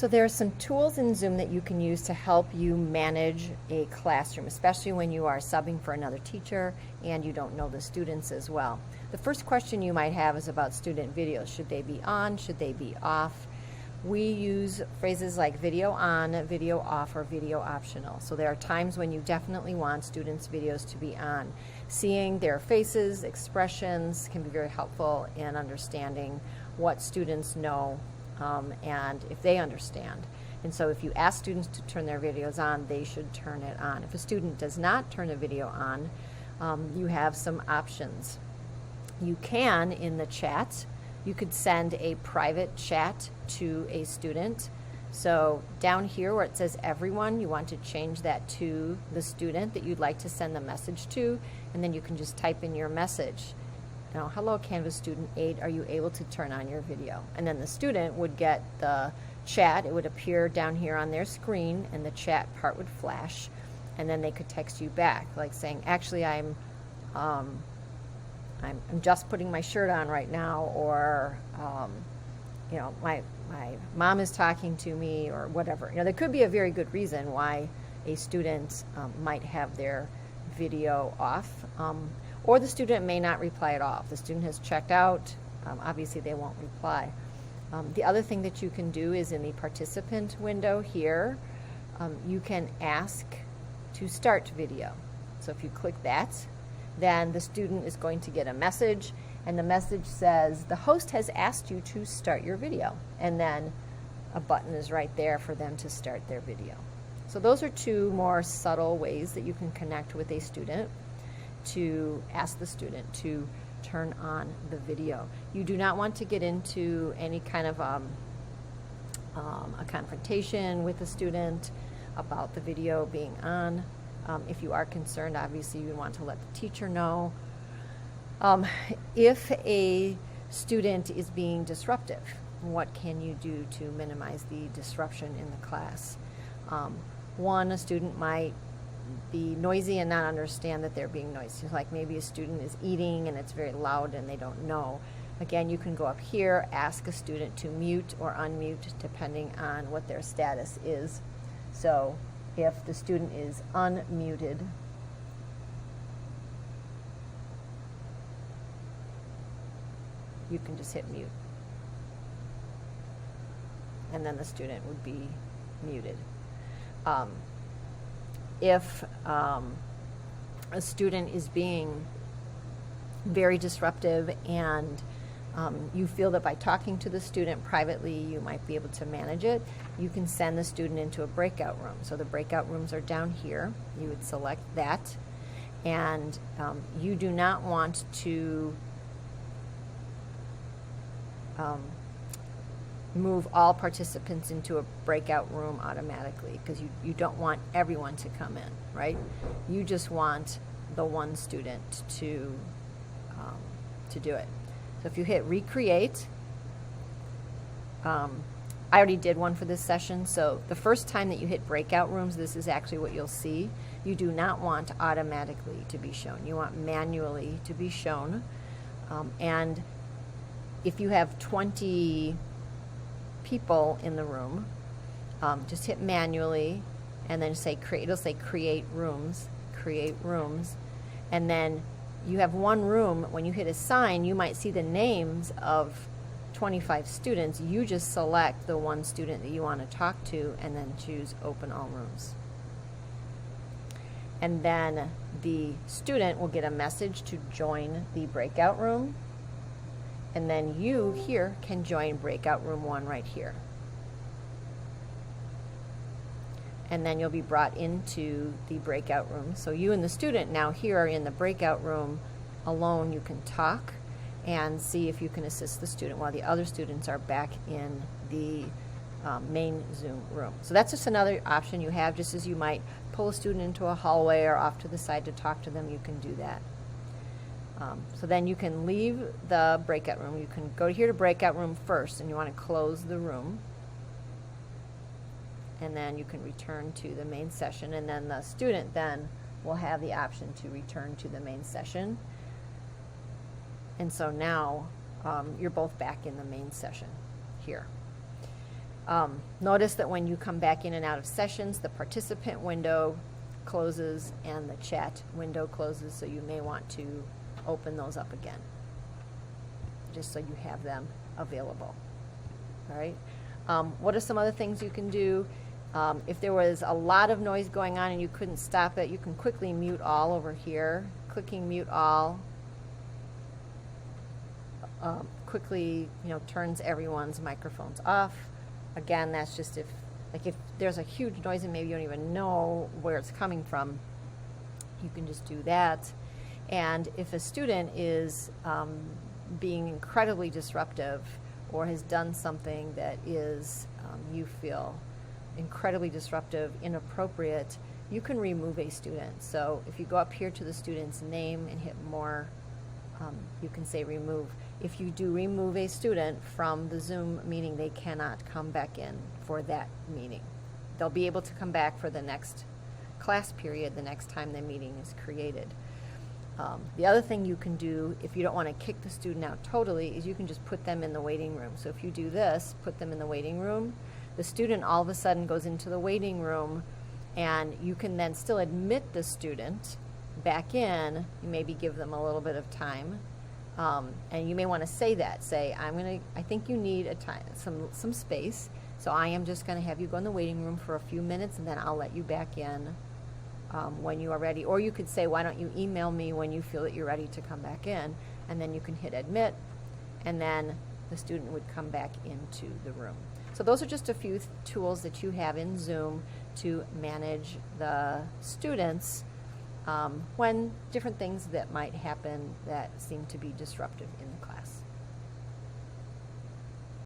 So there are some tools in Zoom that you can use to help you manage a classroom, especially when you are subbing for another teacher and you don't know the students as well. The first question you might have is about student videos. Should they be on? Should they be off? We use phrases like video on, video off, or video optional. So there are times when you definitely want students' videos to be on. Seeing their faces, expressions can be very helpful in understanding what students know and if they understand. And so if you ask students to turn their videos on, they should turn it on. If a student does not turn a video on, you have some options. You can, in the chat, you could send a private chat to a student. So down here where it says everyone, you want to change that to the student that you'd like to send the message to, and then you can just type in your message. Now, hello Canvas student 8, are you able to turn on your video? And then the student would get the chat. It would appear down here on their screen, and the chat part would flash, and then they could text you back, like saying, actually I'm just putting my shirt on right now, or you know, my mom is talking to me, or whatever. You know, there could be a very good reason why a student might have their video off, or the student may not reply at all. If the student has checked out, obviously they won't reply. The other thing that you can do is in the participant window here, you can ask to start video. So if you click that, then the student is going to get a message, and the message says, the host has asked you to start your video. And then a button is right there for them to start their video. So those are two more subtle ways that you can connect with a student to ask the student to turn on the video. You do not want to get into any kind of a confrontation with the student about the video being on. If you are concerned, obviously you want to let the teacher know. If a student is being disruptive, what can you do to minimize the disruption in the class? One, a student might be noisy and not understand that they're being noisy. Like maybe a student is eating and it's very loud and they don't know. Again, you can go up here, ask a student to mute or unmute depending on what their status is. So if the student is unmuted, you can just hit mute. And then the student would be muted. If a student is being very disruptive and you feel that by talking to the student privately you might be able to manage it, you can send the student into a breakout room. So the breakout rooms are down here. You would select that, and you do not want to move all participants into a breakout room automatically, because you don't want everyone to come in, right? You just want the one student to do it. So if you hit recreate, I already did one for this session, so the first time that you hit breakout rooms, this is actually what you'll see. You do not want automatically to be shown. You want manually to be shown. And if you have 20 people in the room, just hit manually and then say create. It'll say create rooms, and then you have one room. When you hit assign, you might see the names of 25 students. You just select the one student that you want to talk to and then choose open all rooms. And then the student will get a message to join the breakout room, and then you here can join breakout room 1 right here. And then you'll be brought into the breakout room. So you and the student now here are in the breakout room alone. You can talk and see if you can assist the student while the other students are back in the main Zoom room. So that's just another option you have. Just as you might pull a student into a hallway or off to the side to talk to them, you can do that. So then you can leave the breakout room. You can go here to breakout room first, and you want to close the room. And then you can return to the main session, and then the student then will have the option to return to the main session. And so now you're both back in the main session here. Notice that when you come back in and out of sessions, the participant window closes and the chat window closes, so you may want to open those up again, just so you have them available. All right. What are some other things you can do? If there was a lot of noise going on and you couldn't stop it, you can quickly mute all over here. Clicking mute all quickly, turns everyone's microphones off. Again, that's just if there's a huge noise and maybe you don't even know where it's coming from, you can just do that. And if a student is being incredibly disruptive or has done something that is, you feel incredibly disruptive, inappropriate, you can remove a student. So if you go up here to the student's name and hit more, you can say remove. If you do remove a student from the Zoom meeting, they cannot come back in for that meeting. They'll be able to come back for the next class period, the next time the meeting is created. The other thing you can do, if you don't want to kick the student out totally, is you can just put them in the waiting room. So if you do this, put them in the waiting room, the student all of a sudden goes into the waiting room, and you can then still admit the student back in. You maybe give them a little bit of time, and you may want to say that. Say, I think you need a time, some space, so I am just going to have you go in the waiting room for a few minutes, and then I'll let you back in when you are ready. Or you could say, why don't you email me when you feel that you're ready to come back in, and then you can hit admit, and then the student would come back into the room. So those are just a few tools that you have in Zoom to manage the students when different things that might happen that seem to be disruptive in the class.